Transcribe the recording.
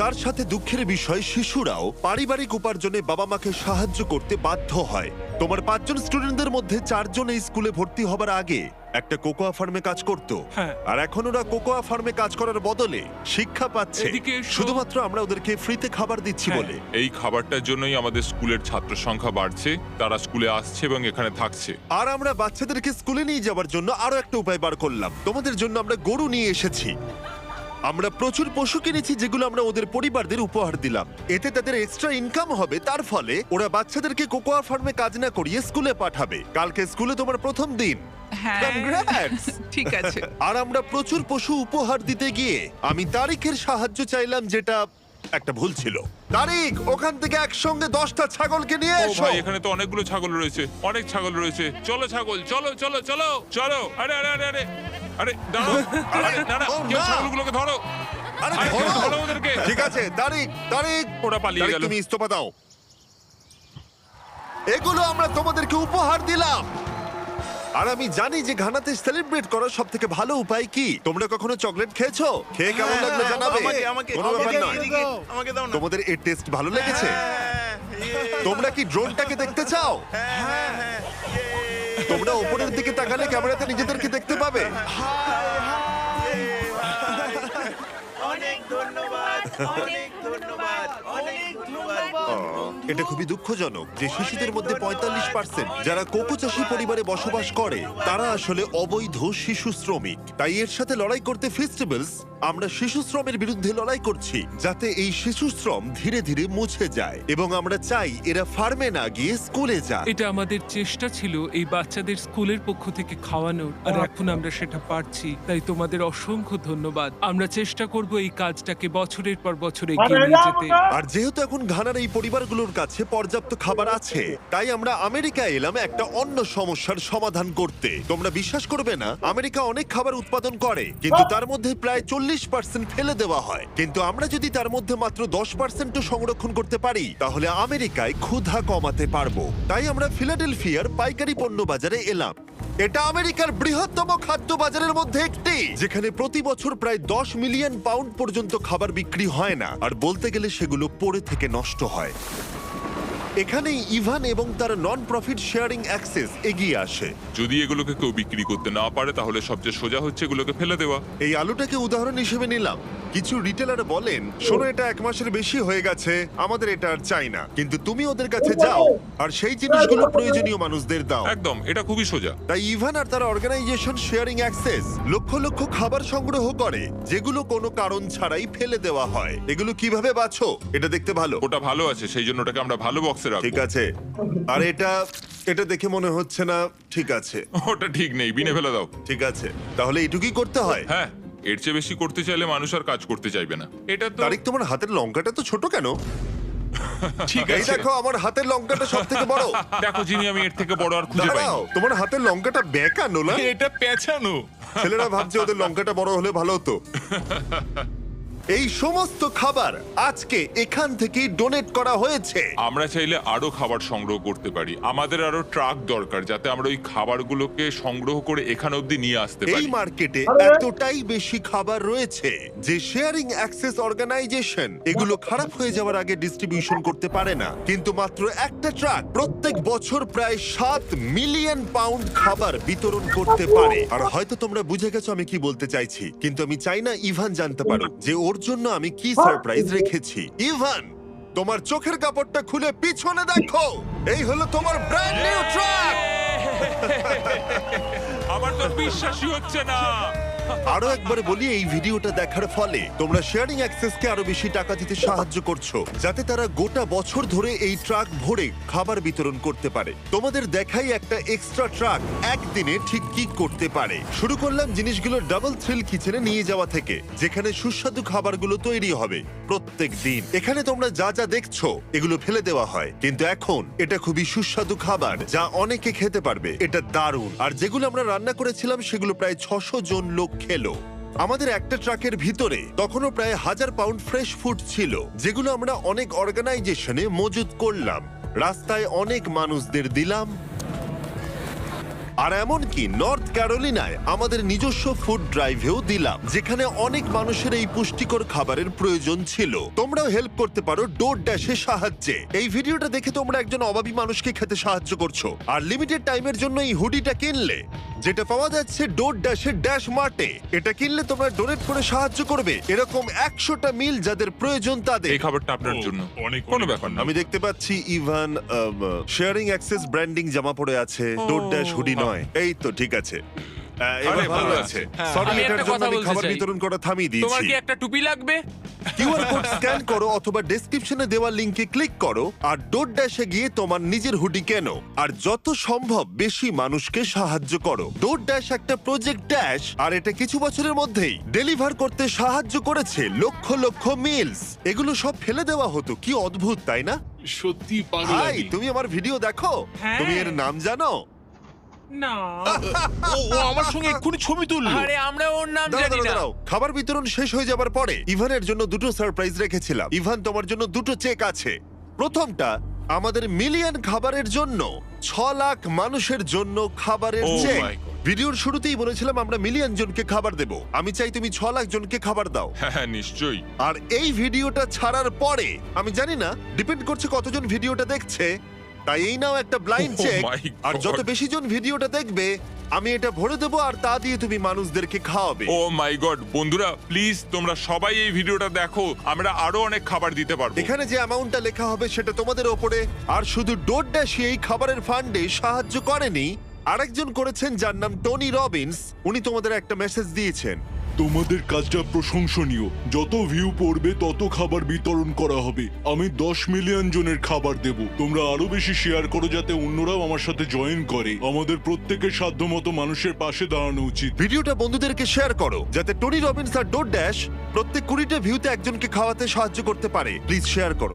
তার সাথে দুঃখের বিষয় শিশুরাও পারিবারিক উপার্জনে বাবা মাকে সাহায্য করতে বাধ্য হয়। তোমার 5 জন স্টুডেন্টদের মধ্যে 4 জন এই স্কুলে ভর্তি হবার আগে একটা কোকোয়া ফার্মে কাজ করত, হ্যাঁ। আর এখন ওরা কোকোয়া ফার্মে কাজ করার বদলে শিক্ষা পাচ্ছে এদিকে এসো। শুধুমাত্র আমরা ওদেরকে ফ্রিতে খাবার দিচ্ছি হ্যাঁ। বলে। এই খাবারটার জন্যই আমাদের স্কুলের ছাত্র সংখ্যা বাড়ছে, তারা স্কুলে আসছে এবং এখানে থাকছে। আর আমরা বাচ্চাদেরকে স্কুলে নিয়ে যাওয়ার জন্য আরো একটা উপায় বার করলাম। তোমাদের জন্য আমরা গরু নিয়ে এসেছি। আমরা প্রচুর পশু কিনেছি যেগুলো আমরা ওদের পরিবারদের উপহার দিলাম। এতে তাদের এক্সট্রা ইনকাম হবে, তার ফলে ওরা বাচ্চাদেরকে কোকোয়া ফার্মে কাজ না করিয়ে স্কুলে পাঠাবে। কালকে স্কুলে তোমার প্রথম দিন। হ্যাঁ Congrats! ঠিক আছে। আর আমরা প্রচুর পশু উপহার দিতে গিয়ে আমি তারিখের সাহায্য চাইলাম, যেটা একটা ভুল ছিল। তারিখ, ওখান থেকে একসঙ্গে 10টা ছাগলকে নিয়ে ও এসো। ভাই, এখানে তো অনেকগুলো ছাগল রয়েছে, অনেক ছাগল রয়েছে। চলো ছাগল, চলো চলো চলো চলো। আরে আরে আরে আরে আরে দাঁড়াও, আরে দাঁড়া, ও কেউ না। ছাগলগুলোকে ধরো। আরে আরে ধরো। ধরো ওদেরকে। ঠিক আছে, তারিখ তারিখ ওরা পালিয়ে তারিখ, গেল। তুমি ইস্তফা দাও। এগুলো আমরা তোমাদেরকে উপহার দিলাম। আর আমি জানি যে ঘানাতে সেলিব্রেট করার সব থেকে ভালো উপায় কি। তোমরা কখনো চকলেট খেয়েছো? খেয়ে কেমন লাগলো জানাবে। কোনো ব্যাপার নয়। আমাকে দাও না। তোমাদের এর টেস্ট ভালো লেগেছে? তোমরা কি ড্রোনটাকে দেখতে চাও? তোমরা উপরের দিকে তাকালে ক্যামেরাতে নিজেদেরকে দেখতে পাবে। অনেক ধন্যবাদ, অনেক ধন্যবাদ, অনেক ধন্যবাদ। এটা খুবই দুঃখজনক যে শিশুদের মধ্যে 45% যারা কোকো চাষী পরিবারে বসবাস করে তারা আসলে অবৈধ শিশু শ্রমিক। তাই এর সাথে লড়াই করতে ফেস্টিভ্যালস আমরা শিশু শ্রমের বিরুদ্ধে লড়াই করছি, যাতে এই শিশু শ্রম ধীরে ধীরে মুছে যায়। এবং আমরা চাই এরা ফার্মে না গিয়ে স্কুলে যাক। এটা আমাদের চেষ্টা ছিল এই বাচ্চাদের স্কুলের পক্ষ থেকে খাওয়ানোর, আর এখন আমরা সেটা পারছি। তাই তোমাদের অসংখ্য ধন্যবাদ। আমরা চেষ্টা করব এই কাজটাকে বছরের পর বছর এগিয়ে নিয়ে যেতে। আর যেহেতু এখন ঘানার এই পরিবারগুলোর কাছে পর্যাপ্ত খাবার আছে, তাই আমরা আমেরিকা এলাম একটা অন্য সমস্যার সমাধান করতে। তোমরা বিশ্বাস করবে না, আমেরিকা অনেক খাবার উৎপাদন করে, কিন্তু তার মধ্যে প্রায় 40% ফেলে দেওয়া হয়। কিন্তু আমরা যদি তার মধ্যে মাত্র 10% সংরক্ষণ করতে পারি, তাহলে আমেরিকায় ক্ষুধা কমাতে পারবো। তাই আমরা ফিলাডেলফিয়ার পাইকারি পণ্য বাজারে এলাম। এটা আমেরিকার বৃহত্তম খাদ্য বাজারের মধ্যে একটি, যেখানে প্রতি বছর প্রায় 10 মিলিয়ন পাউন্ড পর্যন্ত খাবার বিক্রি হয় না, আর বলতে গেলে সেগুলো পড়ে থেকে নষ্ট হয়। এখানেই ইভান এবং তার নন প্রফিট শেয়ারিং অ্যাক্সেস এগিয়ে আসে। যদি এগুলোকে কেউ বিক্রি করতে না পারে, তাহলে সবচেয়ে সোজা হচ্ছে এগুলোকে ফেলে দেওয়া। এই আলুটাকে উদাহরণ হিসেবে নিলাম। কিছু রিটেলার বলেন, শোনো এটা 1 মাসের বেশি হয়ে গেছে, আমাদের এটা আর চাই না। কিন্তু তুমি ওদের কাছে যাও আর সেই জিনিসগুলো প্রয়োজনীয় মানুষদের দাও। একদম, এটা খুবই সোজা। তাই ইভান আর তার organisation sharing access lakh lakh খাবার সংগ্রহ করে, যেগুলো কোনো কারণ ছাড়াই ফেলে দেওয়া হয়। এগুলো কিভাবে বাছো? এটা দেখতে ভালো। ওটা ভালো আছে, সেই জন্য ওটাকে আমরা ভালো বক্সে ঠিক রাখবো। আছে। আর এটা দেখে মনে হচ্ছে না ঠিক আছে। ওটা ঠিক নেই, বিনে ফেলে দাও। ঠিক আছে, তাহলে এটুকুই করতে হয়। হ্যাঁ, এর চেয়ে বেশি করতে চাইলে মানুষ আর কাজ করতে চাইবে না। এটা তো তারিক, তোমার হাতের লঙ্কাটা তো ছোট কেন? ঠিক এই আছে। দেখো, আমার হাতের লঙ্কাটা সব থেকে বড়। দেখো জিনি, আমি এর থেকে বড় আর খুঁজে পাই দাঁড়াও, তোমার হাতের লঙ্কাটা বেঁকানো না? এটা পেঁচানো। ছেলেরা ভাবছে ওদের লঙ্কাটা বড় হলে ভালো হতো। এই সমস্ত খাবার আজকে এখান থেকেই ডোনেট করা হয়েছে। আমরা চাইলে আরো খাবার সংগ্রহ করতে পারি। আমাদের আরো ট্রাক দরকার, যাতে আমরা ওই খাবারগুলোকে সংগ্রহ করে এখানে অবধি নিয়ে আসতে এই পারি। মার্কেটে এতটাই বেশি খাবার রয়েছে যে শেয়ারিং অ্যাক্সেস অর্গানাইজেশন এগুলো খারাপ হয়ে যাওয়ার আগে ডিস্ট্রিবিউশন করতে পারে না। কিন্তু মাত্র একটা ট্রাক প্রত্যেক বছর প্রায় 7 মিলিয়ন পাউন্ড খাবার বিতরণ করতে পারে। আর হয়তো তোমরা বুঝে গেছো আমি কি বলতে চাইছি, কিন্তু আমি চাই না ইভান জানতে পারো যে ওর জন্য আমি কি সারপ্রাইজ রেখেছি। ইভান, তোমার চোখের কাপড়টা খুলে পিছনে দেখো। এই হলো তোমার ব্র্যান্ড নিউ ট্রাক। আমার তো বিশ্বাসই হচ্ছে না। আরো একবার বলি, এই ভিডিওটা দেখার ফলে তোমরা শেয়ারিং অ্যাক্সেসকে আরো বেশি টাকা দিতে সাহায্য করছো, যাতে তারা গোটা বছর ধরে এই ট্রাক ভরে খাবার বিতরণ করতে পারে। তোমাদের দেখাই একটা এক্সট্রা ট্রাক একদিনে ঠিক কি করতে পারে। শুরু করলাম জিনিসগুলো ডাবল থ্রিল কিচেনে নিয়ে যাওয়া থেকে, যেখানে সুস্বাদু খাবারগুলো তৈরি হবে প্রত্যেক দিন। এখানে তোমরা যা যা দেখছো এগুলো ফেলে দেওয়া হয়, কিন্তু এখন এটা খুবই সুস্বাদু খাবার যা অনেকে খেতে পারবে। এটা দারুণ। আর যেগুলো আমরা রান্না করেছিলাম সেগুলো প্রায় 600 জন লোক খেলো। আমাদের একটা ট্রাকের ভিতরে তখনও প্রায় 1000 পাউন্ড ফ্রেশ ফুড ছিল, যেগুলো আমরা অনেক অর্গানাইজেশনে মজুত করলাম। রাস্তায় অনেক মানুষদের দিলাম, আর এমনকি নর্থ ক্যারোলিনায় আমাদের নিজস্ব ফুড ড্রাইভেও দিলাম, যেখানে অনেক মানুষের এই পুষ্টিকর খাবারের প্রয়োজন ছিল। তোমরাও হেল্প করতে পারো ডোর ড্যাশের সাহায্যে। এই ভিডিওটা দেখে তোমরা একজন অভাবী মানুষকে খেতে সাহায্য করছো। আর লিমিটেড টাইমের জন্য এই হুডিটা কিনলে, যেটা পাওয়া যাচ্ছে ডোর ড্যাশের ড্যাশ মার্টে, এটা কিনলে তোমরা ডোনেট করে সাহায্য করবে এরকম 100টা মিল যাদের প্রয়োজন তাদের। এই খাবারটা আপনার জন্য অনেক কোনো ব্যাপার না। আমি দেখতে পাচ্ছি ইভান শেয়ারিং অ্যাক্সেস ব্র্যান্ডিং জামা পরে আছে, ডোর ড্যাশ হুডি নয়। এই তো ঠিক আছে, এবার আরে, ভালো ভালো আছে। আছে। সরি, আমি এটার একটা জন্য কথা আমি বলতে খাবার চাই। বিতরণ করা থামিয়ে তোমার দিয়েছি। কি একটা টুপি লাগবে? কিউআর কোড স্ক্যান করো অথবা ডেসক্রিপশনে দেওয়া লিংকে ক্লিক করো আর ডোর ড্যাশে গিয়ে তোমার নিজের হুডি কেনো আর যত সম্ভব বেশি মানুষকে সাহায্য করো। ডোর ড্যাশ একটা প্রজেক্ট ড্যাশ, আর এটা কিছু বছরের মধ্যেই ডেলিভার করতে সাহায্য করেছে লক্ষ লক্ষ মিলস। এগুলো সব ফেলে দেওয়া হতো, কি অদ্ভুত তাই না? সত্যি পাগল ভাই, তুমি আমার ভিডিও দেখো? হ্যাঁ। তুমি এর নাম জানো? না, ও আমার সঙ্গে এক্ষুনি ছবি তুললো। আরে আমরা ওর নাম দাঁড়াও, জানি দাঁড়াও, না। দাঁড়াও। খাবার বিতরণ শেষ হয়ে যাবার পরে ইভানের জন্য দুটো সারপ্রাইজ রেখেছিলাম। ইভান, তোমার জন্য দুটো চেক আছে। প্রথমটা আমাদের মিলিয়ন খাবারের জন্য 6 লাখ মানুষের জন্য খাবারের Oh চেক। my God. ভিডিওর শুরুতেই বলেছিলাম আমরা মিলিয়ন জনকে খাবার দেব। আমি চাই তুমি 6 লাখ জনকে খাবার দাও। হ্যাঁ নিশ্চয়ই। আর এই ভিডিওটা ছাড়ার পরে আমি জানি না, ডিপেন্ড করছে কতজন ভিডিওটা দেখছে, তাই এই নাও একটা blind Oh check. my God. আর যত বেশি জন ভিডিওটা দেখবে আমি এটা ভরে দেবো আর তা দিয়ে তুমি মানুষদেরকে খাওয়াবে। ও মাই গড, বন্ধুরা প্লিজ তোমরা সবাই এই ভিডিওটা দেখো, আমরা আরো অনেক খাবার দিতে পারবো। এখানে যে অ্যামাউন্টটা লেখা হবে সেটা তোমাদের ওপরে। আর শুধু ডোর ড্যাশই এই খাবারের ফান্ডে সাহায্য করেনি, আরেকজন করেছেন যার নাম টনি রবিন্স। উনি তোমাদের একটা মেসেজ দিয়েছেন। তোমাদের কাজটা প্রশংসনীয়। যত ভিউ পড়বে তত খাবার বিতরণ করা হবে। আমি 10 মিলিয়ন জনের খাবার দেব। তোমরা আরো বেশি শেয়ার করো যাতে অন্যরাও আমার সাথে জয়েন করে। আমাদের প্রত্যেকের সাধ্যমতো মানুষের পাশে দাঁড়ানো উচিত। ভিডিওটা বন্ধুদেরকে শেয়ার করো যাতে টনি রবিন্স আর ডোর ড্যাশ প্রত্যেক 20টা ভিউতে একজনকে খাওয়াতে সাহায্য করতে পারে। প্লিজ শেয়ার করো।